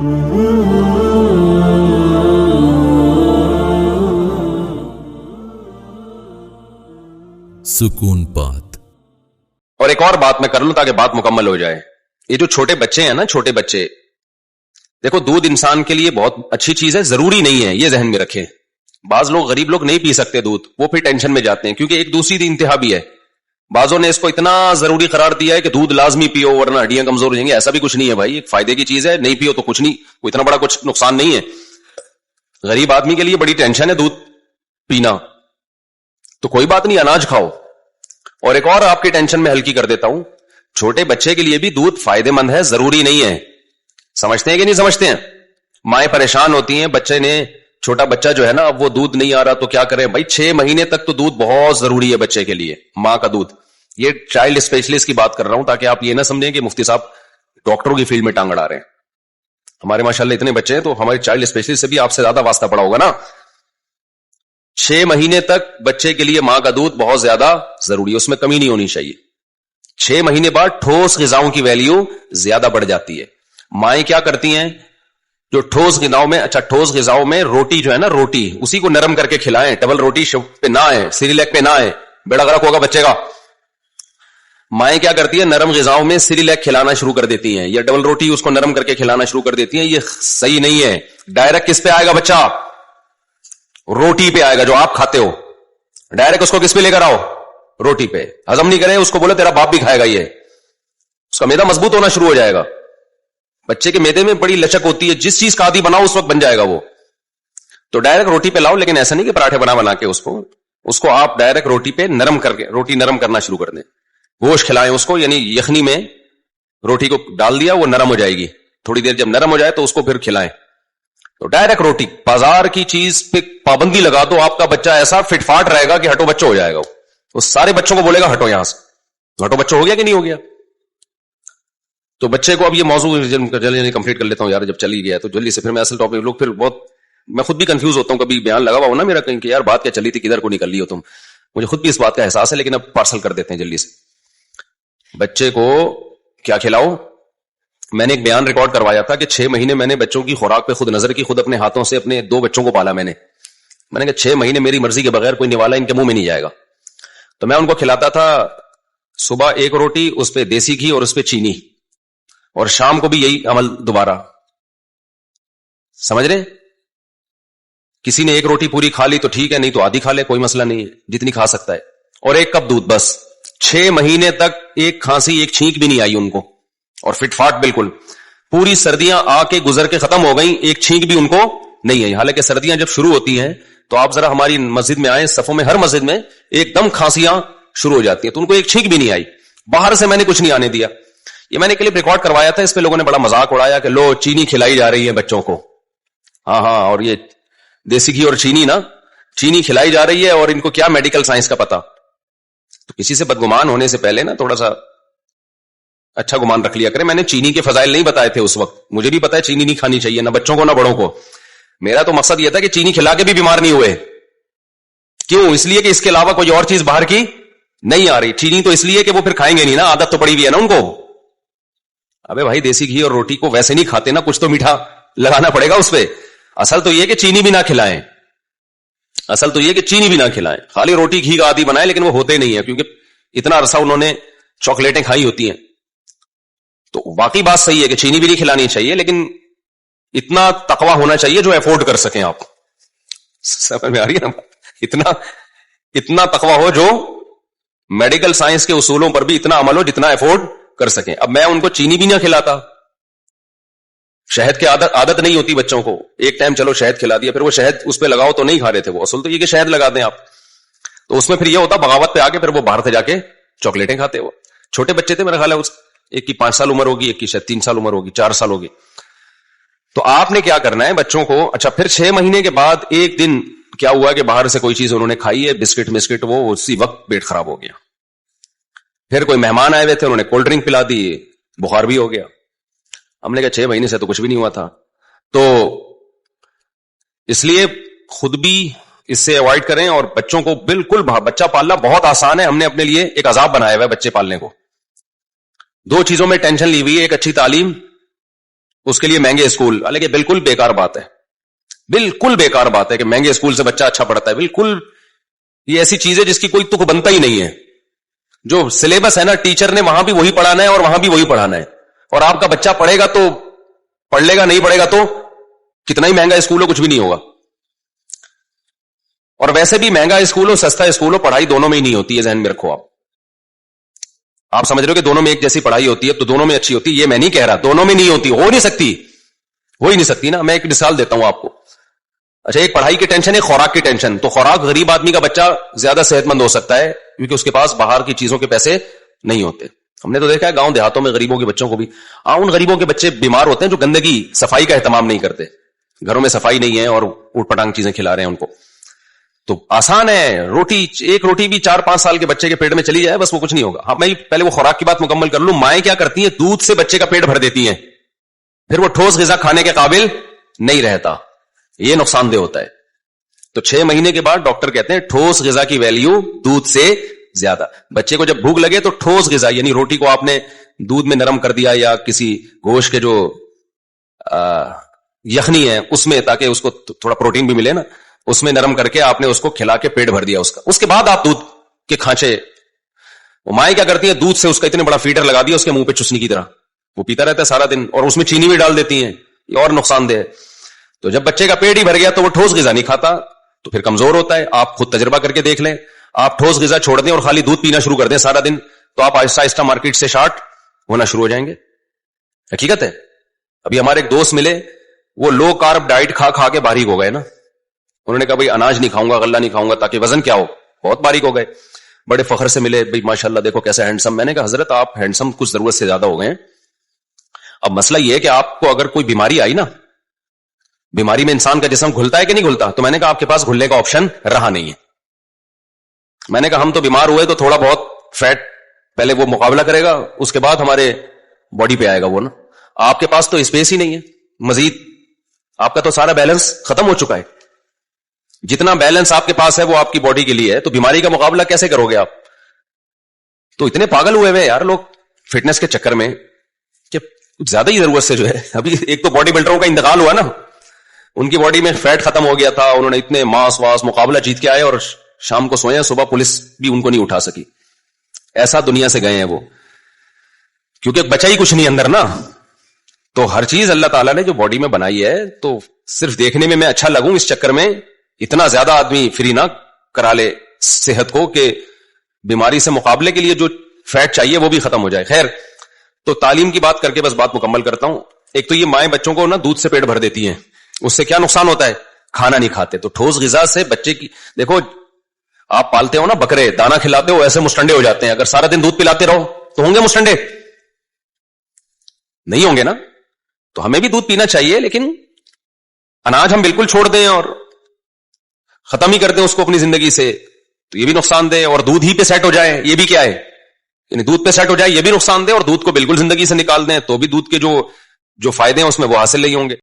सुकून बात। और एक और बात मैं कर लूं ताकि बात मुकम्मल हो जाए। ये जो छोटे बच्चे हैं ना, छोटे बच्चे, देखो दूध इंसान के लिए बहुत अच्छी चीज है, जरूरी नहीं है, ये जहन में रखें। बाज लोग, गरीब लोग नहीं पी सकते दूध, वो फिर टेंशन में जाते हैं, क्योंकि एक दूसरी इंतहा भी है। बाजों ने इसको इतना जरूरी करार दिया है कि दूध लाजमी पियो वरना हड्डियां कमजोर हो जाएंगी। ऐसा भी कुछ नहीं है भाई, एक फायदे की चीज है, नहीं पियो तो कुछ नहीं, कोई इतना बड़ा कुछ नुकसान नहीं है। गरीब आदमी के लिए बड़ी टेंशन है दूध पीना, तो कोई बात नहीं, अनाज खाओ। और एक और आपकी टेंशन में हल्की कर देता हूं, छोटे बच्चे के लिए भी दूध फायदेमंद है, जरूरी नहीं है। समझते हैं कि नहीं समझते हैं? माएं परेशान होती हैं, बच्चे ने, छोटा बच्चा जो है ना, अब वो दूध नहीं आ रहा तो क्या करें भाई। 6 महीने तक तो दूध बहुत जरूरी है बच्चे के लिए, मां का दूध। ये चाइल्ड स्पेशलिस्ट की बात कर रहा हूं, ताकि आप ये ना समझें कि मुफ्ती साहब डॉक्टरों की फील्ड में टांग अड़ा रहे हैं। हमारे माशाल्लाह इतने बच्चे हैं, तो हमारे चाइल्ड स्पेशलिस्ट से भी आपसे ज्यादा वास्ता पड़ा होगा ना। 6 महीने तक बच्चे के लिए मां का दूध बहुत ज्यादा जरूरी है, उसमें कमी नहीं होनी चाहिए। 6 महीने बाद ठोस गिजाओं की वैल्यू ज्यादा बढ़ जाती है। माएं क्या करती हैं, जो ठोस गिजाओं में, अच्छा ठोस गिजाओं में रोटी जो है ना, रोटी उसी को नरम करके खिलाएं, डबल रोटी पे ना आए, सिरिलैक पे ना आए, बेड़ा गर्क होगा बच्चे का। माएं क्या करती है, नरम गिजाओं में सिरिलैक खिलाना शुरू कर देती हैं, या डबल रोटी उसको नरम करके खिलाना शुरू कर देती हैं। ये सही नहीं है। डायरेक्ट किस पे आएगा बच्चा? रोटी पे आएगा जो आप खाते हो। डायरेक्ट उसको किस पे लेकर आओ? रोटी पे। हजम नहीं करे उसको बोलो तेरा बाप भी खाएगा, ये उसका मैदा मजबूत होना शुरू हो जाएगा। बच्चे के मैदे में बड़ी लचक होती है, जिस चीज का आदि बनाओ उस वक्त बन जाएगा वो। तो डायरेक्ट रोटी पे लाओ, लेकिन ऐसा नहीं कि पराठे बना के उसको आप डायरेक्ट रोटी पे नरम करके, रोटी नरम करना शुरू कर दें। गोश्त खिलाएं उसको, यानी यखनी में रोटी को डाल दिया, वो नरम हो जाएगी। थोड़ी देर जब नरम हो जाए तो उसको फिर खिलाएं। तो डायरेक्ट रोटी, बाजार की चीज पे पाबंदी लगा दो, आपका बच्चा ऐसा फिटफाट रहेगा कि हटो बच्चों हो जाएगा। वो सारे बच्चों को बोलेगा हटो यहां से। हटो बच्चों हो गया कि नहीं हो गया? तो बच्चे को अब ये मौजू जल्दी कंप्लीट कर लेता हूं यार, जब चली गया तो जल्दी से फिर मैं असल टॉपिक, लोग फिर बहुत, मैं खुद भी कंफ्यूज होता हूं, कभी बयान लगा हुआ हो ना मेरा कहीं कि यार बात क्या चली थी, किधर को निकल ली हो तुम। मुझे खुद भी इस बात का एहसास है, लेकिन अब पार्सल कर देते हैं जल्दी से। बच्चे को क्या खिलाओ? मैंने एक बयान रिकॉर्ड करवाया था कि 6 महीने मैंने बच्चों की खुराक पे खुद नजर की, खुद अपने हाथों से अपने 2 बच्चों को पाला मैंने कहा 6 महीने मेरी मर्जी के बगैर कोई निवाला इनके मुंह में नहीं जाएगा। तो मैं उनको खिलाता था सुबह 1 रोटी, उस पर देसी घी और उस पर चीनी, और शाम को भी यही अमल दोबारा। समझ रहे? किसी ने 1 रोटी पूरी खा ली तो ठीक है, नहीं तो आधी खा ले, कोई मसला नहीं है, जितनी खा सकता है। और 1 कप दूध बस। 6 महीने तक एक खांसी, एक छींक भी नहीं आई उनको, और फिटफाट बिल्कुल। पूरी सर्दियां आके गुजर के खत्म हो गई, एक छींक भी उनको नहीं आई। हालांकि सर्दियां जब शुरू होती हैं तो आप जरा हमारी मस्जिद में आए, सफों में, हर मस्जिद में एकदम खांसियां शुरू हो जाती हैं, तो उनको एक छींक भी नहीं आई। बाहर से मैंने कुछ नहीं आने दिया। ये मैंने क्लिप रिकॉर्ड करवाया था, इस पे लोगों ने बड़ा मजाक उड़ाया कि लो चीनी खिलाई जा रही है बच्चों को। हाँ, और ये देसी घी और चीनी ना, चीनी खिलाई जा रही है, और इनको क्या मेडिकल साइंस का पता। तो किसी से बदगुमान होने से पहले ना थोड़ा सा अच्छा गुमान रख लिया करें। मैंने चीनी के फजाइल नहीं बताए थे उस वक्त, मुझे भी पता है चीनी नहीं खानी चाहिए, ना बच्चों को ना बड़ों को। मेरा तो मकसद यह था कि चीनी खिला के भी बीमार नहीं हुए। क्यों? इसलिए कि इसके अलावा कोई और चीज बाहर की नहीं आ रही। चीनी तो इसलिए कि वो फिर खाएंगे नहीं ना, आदत तो पड़ी हुई है ना उनको। अबे भाई देसी घी और रोटी को वैसे नहीं खाते ना, कुछ तो मीठा लगाना पड़ेगा उस पे। असल तो यह कि चीनी भी ना खिलाएं, असल तो यह कि चीनी भी ना खिलाएं, खाली रोटी घी का आदि बनाए, लेकिन वो होते नहीं है, क्योंकि इतना अरसा उन्होंने चॉकलेटें खाई होती हैं। तो बाकी बात सही है कि चीनी भी नहीं खिलानी चाहिए, लेकिन इतना तकवा होना चाहिए जो अफोर्ड कर सकें आप। समझ में आ रही है ना? इतना तकवा हो जो मेडिकल साइंस के उसूलों पर भी इतना अमल हो जितना अफोर्ड कर सकें। अब मैं उनको चीनी भी ना खिलाता, शहद की आदत नहीं होती बच्चों को। एक टाइम चलो शहद खिला दिया, फिर वो शहद उस पे लगाओ तो नहीं खा रहे थे वो। असल तो ये कि शहद लगा दें आप, तो उसमें फिर ये होता बगावत पे आके फिर वो बाहर से जाके चॉकलेटें खाते। वो छोटे बच्चे थे, मेरा ख्याल है एक की 5 साल उम्र होगी, एक की शायद 3 साल उम्र होगी, 4 साल होगी। तो आपने क्या करना है बच्चों को, अच्छा फिर 6 महीने के बाद एक दिन क्या हुआ कि बाहर से कोई चीज उन्होंने खाई है, बिस्किट, वो उसी वक्त पेट खराब हो गया। फिर कोई मेहमान आए हुए थे, उन्होंने कोल्ड ड्रिंक पिला दी, बुखार भी हो गया। हमने कहा 6 महीने से तो कुछ भी नहीं हुआ था। तो इसलिए खुद भी इससे अवॉइड करें, और बच्चों को बिल्कुल, बच्चा पालना बहुत आसान है, हमने अपने लिए एक अजाब बनाया हुआ है बच्चे पालने को। 2 चीजों में टेंशन ली हुई है, एक अच्छी तालीम اس کے لیے مہنگے اسکول. حالانکہ بالکل بیکار بات ہے, بالکل بیکار بات ہے کہ مہنگے اسکول سے بچہ اچھا پڑھتا ہے. بالکل یہ ایسی چیز ہے جس کی کوئی تک بنتا ہی نہیں ہے. جو سلیبس ہے نا, ٹیچر نے وہاں بھی وہی پڑھانا ہے اور وہاں بھی وہی پڑھانا ہے, اور آپ کا بچہ پڑھے گا تو پڑھ لے گا, نہیں پڑھے گا تو کتنا ہی مہنگا اسکول ہو کچھ بھی نہیں ہوگا. اور ویسے بھی مہنگا اسکول ہو سستا اسکول ہو, پڑھائی دونوں میں ہی نہیں ہوتی ہے, ذہن میں رکھو. آپ سمجھ رہے ہو کہ دونوں میں ایک جیسی پڑھائی ہوتی ہے تو دونوں میں اچھی ہوتی ہے, یہ میں نہیں کہہ رہا. دونوں میں نہیں ہوتی, ہو نہیں سکتی, ہو ہی نہیں سکتی نا. میں ایک مثال دیتا ہوں آپ کو. اچھا, ایک پڑھائی کی ٹینشن ہے, خوراک کی ٹینشن. تو خوراک غریب آدمی کا بچہ زیادہ صحت مند ہو سکتا ہے کیونکہ اس کے پاس باہر کی چیزوں کے پیسے نہیں ہوتے. ہم نے تو دیکھا ہے گاؤں دیہاتوں میں غریبوں کے بچوں کو بھی, ان غریبوں کے بچے بیمار ہوتے ہیں جو گندگی صفائی کا اہتمام نہیں کرتے, گھروں میں صفائی نہیں ہے اور اوٹ پٹانگ چیزیں کھلا رہے ہیں ان کو. تو آسان ہے, روٹی, ایک روٹی بھی 4-5 سال کے بچے کے پیٹ میں چلی جائے بس, وہ کچھ نہیں ہوگا. ہاں, میں پہلے وہ خوراک کی بات مکمل کر لوں. مائیں کیا کرتی ہیں, دودھ سے بچے کا پیٹ بھر دیتی ہیں, پھر وہ ٹھوس غذا کھانے کے قابل نہیں رہتا. یہ نقصان دہ ہوتا ہے. تو 6 مہینے کے بعد ڈاکٹر کہتے ہیں ٹھوس غذا کی ویلیو دودھ سے زیادہ. بچے کو جب بھوک لگے تو ٹھوس غذا, یعنی روٹی کو آپ نے دودھ میں نرم کر دیا یا کسی گوشت کے جو یخنی ہے اس میں, تاکہ اس کو تھوڑا پروٹین بھی ملے نا, اس میں نرم کر کے آپ نے اس کو کھلا کے پیٹ بھر دیا اس کا. اس کے بعد آپ دودھ کے کھانچے, وہ مائیں کیا کرتی ہیں, دودھ سے اس کا اتنے بڑا فیڈر لگا دیا اس کے منہ پہ چسنی کی طرح, وہ پیتا رہتا ہے سارا دن, اور اس میں چینی بھی ڈال دیتی ہیں, یہ اور نقصان دہ ہے. تو جب بچے کا پیٹ ہی بھر گیا تو وہ ٹھوس غذا نہیں کھاتا, تو پھر کمزور ہوتا ہے. آپ خود تجربہ کر کے دیکھ لیں, آپ ٹھوس غذا چھوڑ دیں اور خالی دودھ پینا شروع کر دیں سارا دن, تو آپ آہستہ آہستہ مارکیٹ سے شارٹ ہونا شروع ہو جائیں گے. حقیقت ہے. ابھی ہمارے ایک دوست ملے, وہ لو کارب ڈائٹ کھا کھا کے باریک ہو گئے نا. انہوں نے کہا بھائی اناج نہیں کھاؤں گا, غلہ نہیں کھاؤں گا تاکہ وزن کیا ہو, بہت باریک ہو گئے. بڑے فخر سے ملے, بھائی ماشاءاللہ دیکھو کیسا ہینڈسم. میں نے کہا حضرت آپ ہینڈسم کچھ ضرورت سے زیادہ ہو گئے ہیں. اب مسئلہ یہ ہے کہ آپ کو اگر کوئی بیماری آئی نا, بیماری میں انسان کا جسم گھلتا ہے کہ نہیں گھلتا, تو میں نے کہا آپ کے پاس گھلنے کا آپشن رہا نہیں ہے. میں نے کہا ہم تو بیمار ہوئے تو تھوڑا بہت فیٹ پہلے وہ مقابلہ کرے گا, اس کے بعد ہمارے باڈی پہ آئے گا وہ نا. آپ کے پاس تو اسپیس ہی نہیں ہے مزید, آپ کا تو سارا بیلنس ختم ہو چکا ہے. جتنا بیلنس آپ کے پاس ہے وہ آپ کی باڈی کے لیے ہے, تو بیماری کا مقابلہ کیسے کرو گے آپ؟ تو اتنے پاگل ہوئے ہوئے یار لوگ فٹنس کے چکر میں کہ کچھ زیادہ ہی ضرورت سے جو ہے. ابھی ایک تو باڈی بلڈروں کا انتقال ہوا نا, ان کی باڈی میں فیٹ ختم ہو گیا تھا, انہوں نے اتنے ماس واس مقابلہ جیت کے آئے اور شام کو سوئے, صبح پولیس بھی ان کو نہیں اٹھا سکی. ایسا دنیا سے گئے ہیں وہ, کیونکہ بچا ہی کچھ نہیں اندر نا. تو ہر چیز اللہ تعالیٰ نے جو باڈی میں بنائی ہے, تو صرف دیکھنے میں اچھا لگوں اس چکر میں اتنا زیادہ آدمی فری نہ کرا لے صحت کو کہ بیماری سے مقابلے کے لیے جو فیٹ چاہیے وہ بھی ختم ہو جائے. خیر, تو تعلیم کی بات کر کے بس بات مکمل کرتا ہوں. ایک تو یہ مائیں بچوں کو نا دودھ سے پیٹ بھر دیتی ہیں, اس سے کیا نقصان ہوتا ہے, کھانا نہیں کھاتے. تو ٹھوس غذا سے بچے کی, دیکھو آپ پالتے ہو نا بکرے, دانا کھلاتے ہو ایسے مسٹنڈے ہو جاتے ہیں. اگر سارا دن دودھ پلاتے رہو تو ہوں گے مسٹنڈے؟ نہیں ہوں گے نا. تو ہمیں بھی دودھ پینا چاہیے, لیکن اناج ہم بالکل چھوڑ دیں اور ختم ہی کر دیں اس کو اپنی زندگی سے, تو یہ بھی نقصان دہ. اور دودھ ہی پہ سیٹ ہو جائے, یہ بھی کیا ہے, یعنی دودھ پہ سیٹ ہو جائے یہ بھی نقصان دہ, اور دودھ کو بالکل زندگی سے نکال دیں تو بھی دودھ کے جو فائدے ہیں اس میں وہ حاصل نہیں ہوں گے.